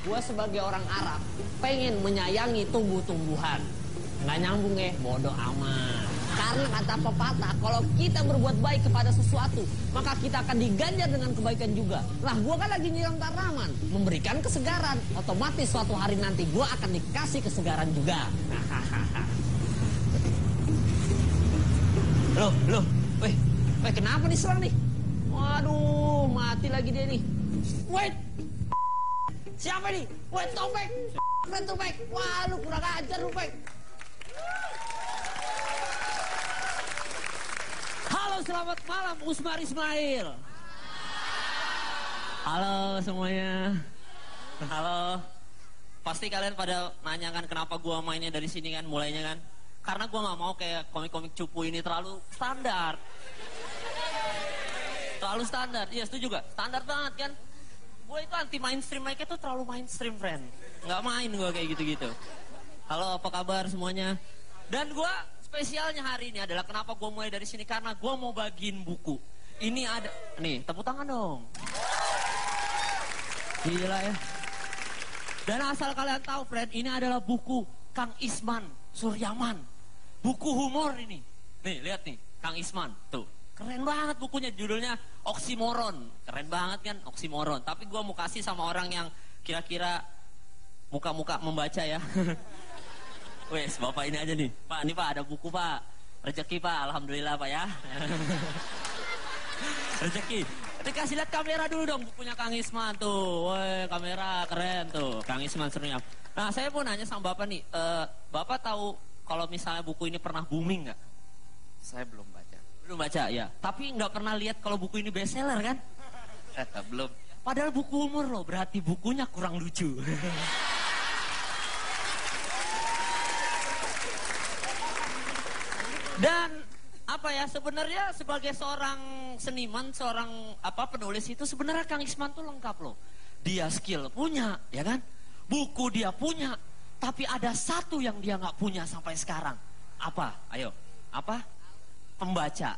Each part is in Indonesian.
Gue sebagai orang Arab pengen menyayangi tumbuh-tumbuhan. Nggak nyambung ya, bodoh amat. Karena kata pepatah, kalau kita berbuat baik kepada sesuatu, maka kita akan diganjar dengan kebaikan juga. Lah, gue kan lagi nyiram tanaman, memberikan kesegaran. Otomatis suatu hari nanti gue akan dikasih kesegaran juga. Loh, weh, kenapa diserang nih? Waduh, mati lagi dia nih. Wait, siapa nih? Wait, Topek. Topek. Wah, lu kurang ajar, Topek. Halo, selamat malam Usmar Ismail. Halo semuanya. Halo. Pasti kalian pada nanya kan kenapa gua mainnya dari sini kan, mulainya kan. Karena gua nggak mau kayak komik-komik cupu ini terlalu standar. Terlalu standar. Iya, setuju gak? Standar banget kan. Gue itu anti mainstream, mereka tuh terlalu mainstream, friend. Nggak main gue kayak gitu-gitu. Halo, apa kabar semuanya? Dan gue spesialnya hari ini adalah kenapa gue mulai dari sini, karena gue mau bagiin buku. Ini ada, nih tepuk tangan dong. Gila ya. Dan asal kalian tahu, friend, ini adalah buku Kang Isman Suryaman. Buku humor ini. Nih, lihat nih, Kang Isman, tuh. Keren banget bukunya, judulnya Oksimoron. Keren banget kan, Oksimoron. Tapi gue mau kasih sama orang yang kira-kira muka-muka membaca ya. Wes, bapak ini aja nih. Pak, ini pak ada buku pak. Rezeki pak, alhamdulillah pak ya. Rezeki. Dikasih lihat kamera dulu dong bukunya Kang Isman tuh. Woi, kamera keren tuh. Kang Isman Suryaman. Nah, saya mau nanya sama bapak nih. Bapak tahu kalau misalnya buku ini pernah booming nggak? Saya belum baca. Belum baca ya, tapi nggak pernah lihat kalau buku ini bestseller kan? Belum. Padahal buku humor loh, berarti bukunya kurang lucu. Dan apa ya, sebenarnya sebagai seorang seniman, seorang penulis itu sebenarnya Kang Isman tuh lengkap loh. Dia skill punya, ya kan? Buku dia punya, tapi ada satu yang dia nggak punya sampai sekarang. Apa? Ayo, apa? Pembaca.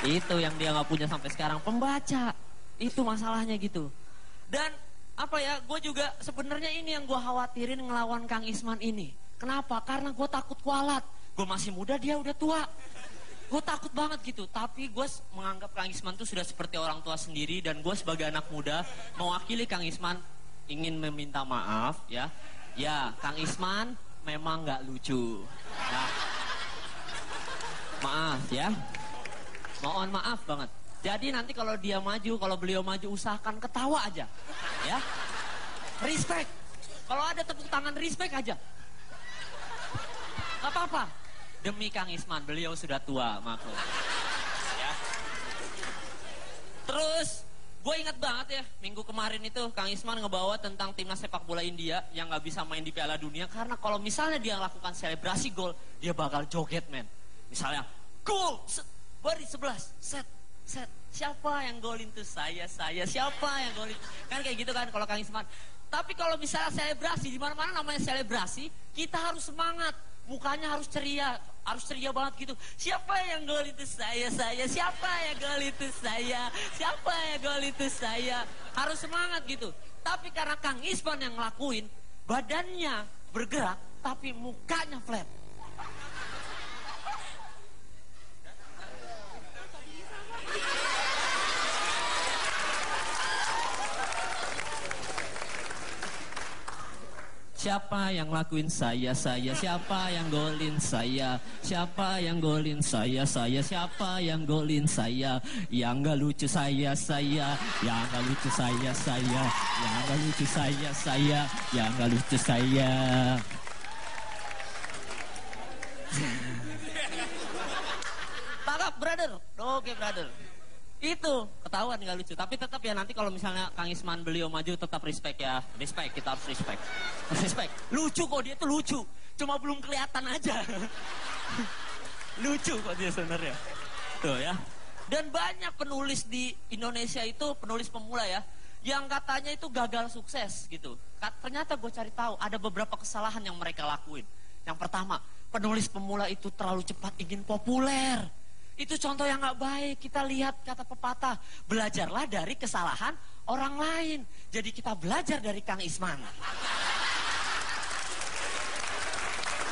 Itu yang dia nggak punya sampai sekarang, pembaca. Itu masalahnya gitu. Dan apa ya, gue juga sebenarnya ini yang gue khawatirin ngelawan Kang Isman ini. Kenapa? Karena gue takut kualat. Gue masih muda, dia udah tua. Gue takut banget gitu. Tapi gue menganggap Kang Isman tuh sudah seperti orang tua sendiri. Dan gue sebagai anak muda mewakili Kang Isman ingin meminta maaf ya. Ya, Kang Isman memang nggak lucu. Nah, maaf ya. Mohon maaf banget. Jadi nanti kalau dia maju, kalau beliau maju, usahakan ketawa aja. Ya. Respect. Kalau ada tepuk tangan, respect aja. Gak apa-apa. Demi Kang Isman, beliau sudah tua, maklum. Ya. Terus gue ingat banget ya, minggu kemarin itu Kang Isman ngebawa tentang timnas sepak bola India yang gak bisa main di Piala Dunia. Karena kalau misalnya dia lakukan selebrasi gol, dia bakal joget, men. Misalnya, gol, baris 11, set. Siapa yang golin tuh? Saya. Siapa yang golin? Kan kayak gitu kan kalau Kang Isman. Tapi kalau misalnya selebrasi, di mana-mana namanya selebrasi, kita harus semangat. Mukanya harus ceria banget gitu. Siapa yang gol itu? Saya. Siapa yang gol itu? Saya. Siapa yang gol itu? Saya. Harus semangat gitu. Tapi karena Kang Isman yang ngelakuin, badannya bergerak tapi mukanya flat. Siapa yang lakuin? Saya. Siapa yang golin? Saya. Siapa yang golin? Saya. Siapa yang golin? Saya. Yang gak lucu saya. Yang gak lucu saya. Yang gak lucu saya. Yang gak lucu saya. Tangkap, brother. Oke, brother. Itu ketahuan gak lucu. Tapi tetap ya, nanti kalau misalnya Kang Isman beliau maju, tetap respect ya. Respect, kita harus respect. Respect. Lucu kok, dia tuh lucu. Cuma belum kelihatan aja. Lucu kok dia sebenarnya. Tuh ya. Dan banyak penulis di Indonesia itu, penulis pemula ya, yang katanya itu gagal sukses gitu. Ternyata gue cari tahu ada beberapa kesalahan yang mereka lakuin. Yang pertama, penulis pemula itu terlalu cepat ingin populer. Itu contoh yang gak baik. Kita lihat kata pepatah, belajarlah dari kesalahan orang lain. Jadi kita belajar dari Kang Isman.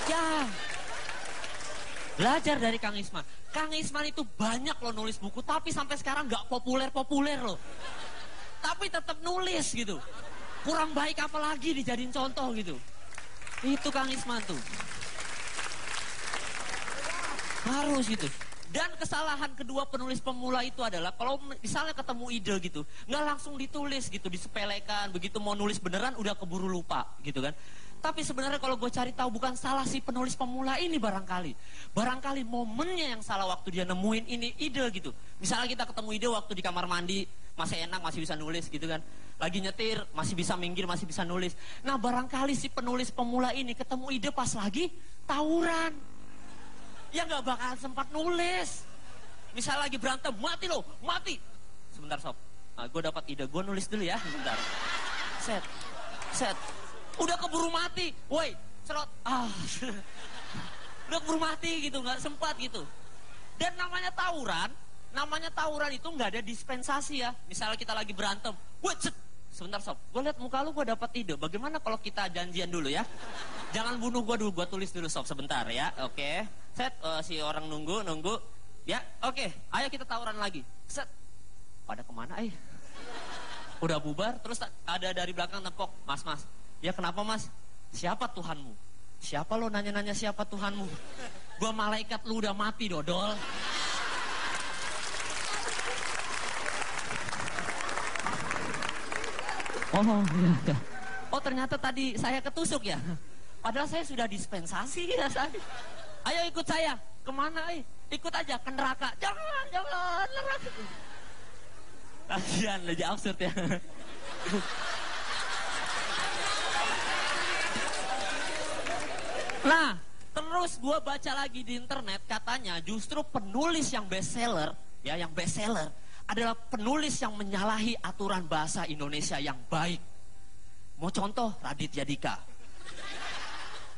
Ya, belajar dari Kang Isman. Kang Isman itu banyak loh nulis buku, tapi sampai sekarang gak populer-populer loh. Tapi tetap nulis gitu. Kurang baik apalagi dijadiin contoh gitu. Itu Kang Isman tuh. Harus gitu. Dan kesalahan kedua penulis pemula itu adalah kalau misalnya ketemu ide gitu, nggak langsung ditulis gitu, disepelekan, begitu mau nulis beneran udah keburu lupa gitu kan. Tapi sebenarnya kalau gue cari tahu bukan salah si penulis pemula ini barangkali. Barangkali momennya yang salah waktu dia nemuin ini ide gitu. Misalnya kita ketemu ide waktu di kamar mandi, masih enak, masih bisa nulis gitu kan. Lagi nyetir, masih bisa minggir, masih bisa nulis. Nah barangkali si penulis pemula ini ketemu ide pas lagi tawuran. Ya gak bakal sempat nulis. Misal lagi berantem, mati loh, mati. Sebentar sob, nah, gue dapat ide, gue nulis dulu ya, sebentar. Set. Udah keburu mati, woi, cerot. Udah keburu mati gitu, gak sempat gitu. Dan namanya tawuran itu gak ada dispensasi ya. Misalnya kita lagi berantem, woi, sebentar sob, gue liat muka lu, gue dapat ide. Bagaimana kalau kita janjian dulu ya? Jangan bunuh gue dulu, gue tulis dulu sob sebentar ya, oke. Set, si orang nunggu. Ya, oke. Ayo kita tawuran lagi. Set. Pada kemana, Udah bubar, terus ada dari belakang nepok. Mas. Ya kenapa mas? Siapa Tuhanmu? Siapa lo nanya-nanya siapa Tuhanmu? Gua malaikat, lu udah mati, dodol. Oh, iya. Oh, ternyata tadi saya ketusuk ya. Padahal saya sudah dispensasi ya saya. Ayo ikut saya. Kemana, Ikut aja ke neraka. Jangan, neraka. Kasihan, lebih absurd ya. Nah, terus gue baca lagi di internet, katanya justru penulis yang bestseller, ya yang bestseller, adalah penulis yang menyalahi aturan bahasa Indonesia yang baik. Mau contoh, Raditya Dika.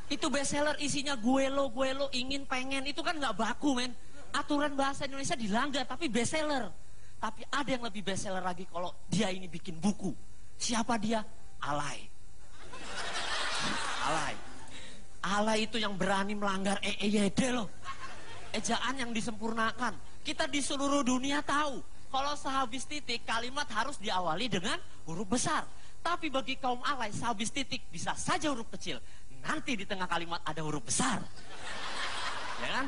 Itu bestseller isinya gue lo, ingin, pengen. Itu kan gak baku men. Aturan bahasa Indonesia dilanggar tapi bestseller. Tapi ada yang lebih bestseller lagi kalau dia ini bikin buku. Siapa dia? Alay. Alay itu yang berani melanggar EYD loh. Ejaan yang disempurnakan. Kita di seluruh dunia tahu. Kalau sehabis titik kalimat harus diawali dengan huruf besar. Tapi bagi kaum alay sehabis titik bisa saja huruf kecil. Nanti di tengah kalimat ada huruf besar. Ya kan?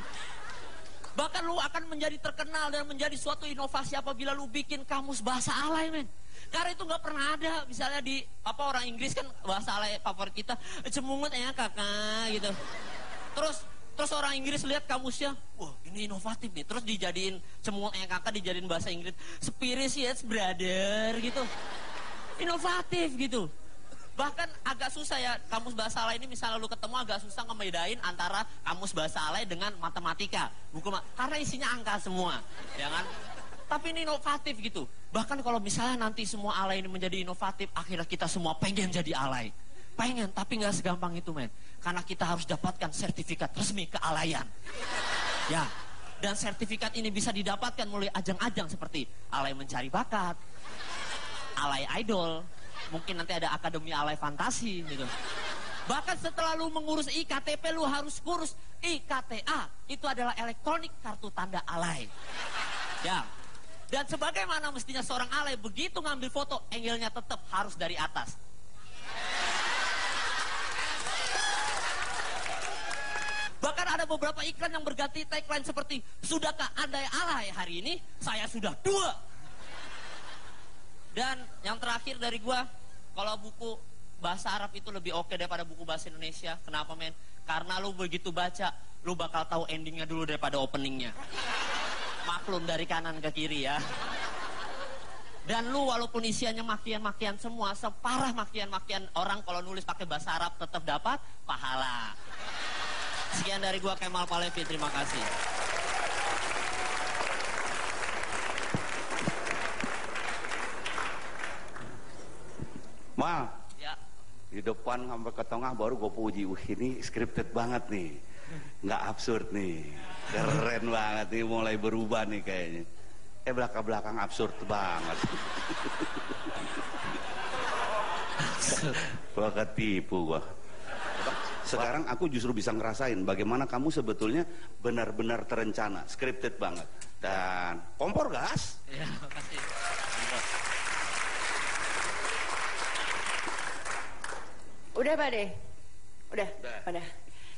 Bahkan lu akan menjadi terkenal dan menjadi suatu inovasi apabila lu bikin kamus bahasa alay men. Karena itu gak pernah ada. Misalnya di orang Inggris kan bahasa alay favorit kita. Cemungut ya kakak gitu. Terus orang Inggris lihat kamusnya. Wah ini inovatif nih. Terus dijadiin cemungut ya kakak dijadiin bahasa Inggris. Spirituous brother gitu. Inovatif gitu. Bahkan agak susah ya kamus bahasa alay ini misalnya lu ketemu agak susah ngebedain antara kamus bahasa alay dengan matematika. Karena isinya angka semua, ya kan? Tapi ini inovatif gitu. Bahkan kalau misalnya nanti semua alay ini menjadi inovatif, akhirnya kita semua pengen jadi alay. Pengen, tapi nggak segampang itu men. Karena kita harus dapatkan sertifikat resmi kealayan. Ya, dan sertifikat ini bisa didapatkan melalui ajang-ajang seperti alay mencari bakat, alay idol, mungkin nanti ada akademi alay fantasi gitu. Bahkan setelah lu mengurus IKTP lu harus kurus IKTA. Itu adalah elektronik kartu tanda alay. Ya. Dan sebagaimana mestinya seorang alay begitu ngambil foto, angle-nya tetap harus dari atas. Bahkan ada beberapa iklan yang berganti tagline seperti, sudahkah Anda alay hari ini? Saya sudah 2. Dan yang terakhir dari gua, kalau buku bahasa Arab itu lebih oke daripada buku bahasa Indonesia. Kenapa men? Karena lu begitu baca, lu bakal tahu endingnya dulu daripada openingnya. Maklum dari kanan ke kiri ya. Dan lu walaupun isiannya makian-makian semua, separah makian-makian orang kalau nulis pakai bahasa Arab tetap dapat pahala. Sekian dari gua Kemal Palevi, terima kasih. Mal, Ya. di depan sampai ke tengah baru gue puji, ini scripted banget nih, nggak absurd nih. Keren banget nih, mulai berubah nih kayaknya. Belakang-belakang absurd banget. Gua ketipu gua. Sekarang aku justru bisa ngerasain bagaimana kamu sebetulnya benar-benar terencana, scripted banget. Dan kompor gas. Ya, makasih. Udah Pak deh. Udah.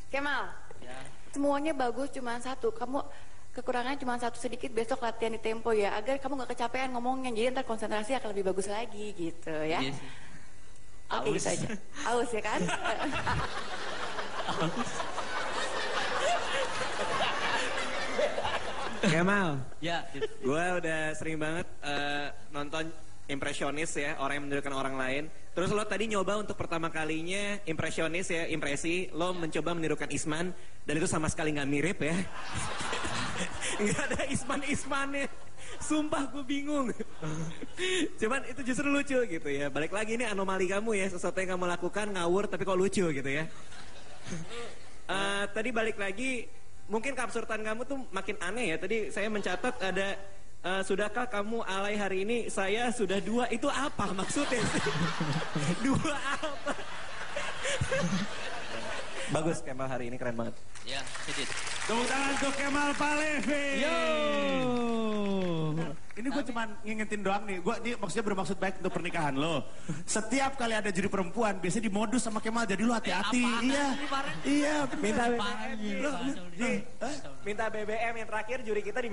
Kemal. Ya. Semuanya bagus, cuma satu. Kamu kekurangannya cuma satu sedikit. Besok latihan di tempo ya, agar kamu nggak kecapean ngomongnya. Jadi ntar konsentrasi akan lebih bagus lagi gitu ya. Iya sih. Oke, gitu aja. Aus ya kan? Kemal, Ya, gue udah sering banget nonton impresionis ya, orang yang menirukan orang lain. Terus lo tadi nyoba untuk pertama kalinya impresionis ya, impresi. Lo mencoba menirukan Isman dan itu sama sekali nggak mirip ya. Nggak ada Isman-Ismannya. Sumpah gue bingung. Cuman itu justru lucu gitu ya. Balik lagi ini anomali kamu ya, sesuatu yang kamu lakukan ngawur tapi kok lucu gitu ya. Tadi balik lagi, mungkin keabsurdan kamu tuh makin aneh ya. Tadi saya mencatat ada sudahkah kamu alay hari ini? Saya sudah 2. Itu apa maksudnya sih? 2 apa? Bagus Kemal hari ini, keren banget. ya, sedikit. Tepuk tangan untuk Kemal Palevi. Yo. Ini gue cuma ngingetin doang nih. Gue ini maksudnya bermaksud baik untuk pernikahan lo. Setiap kali ada juri perempuan, biasanya dimodus sama Kemal. Jadi lo hati-hati. Iya. Ini, Pak Ren? Iya. Minta Apaan? BBM. Minta BBM yang terakhir juri kita di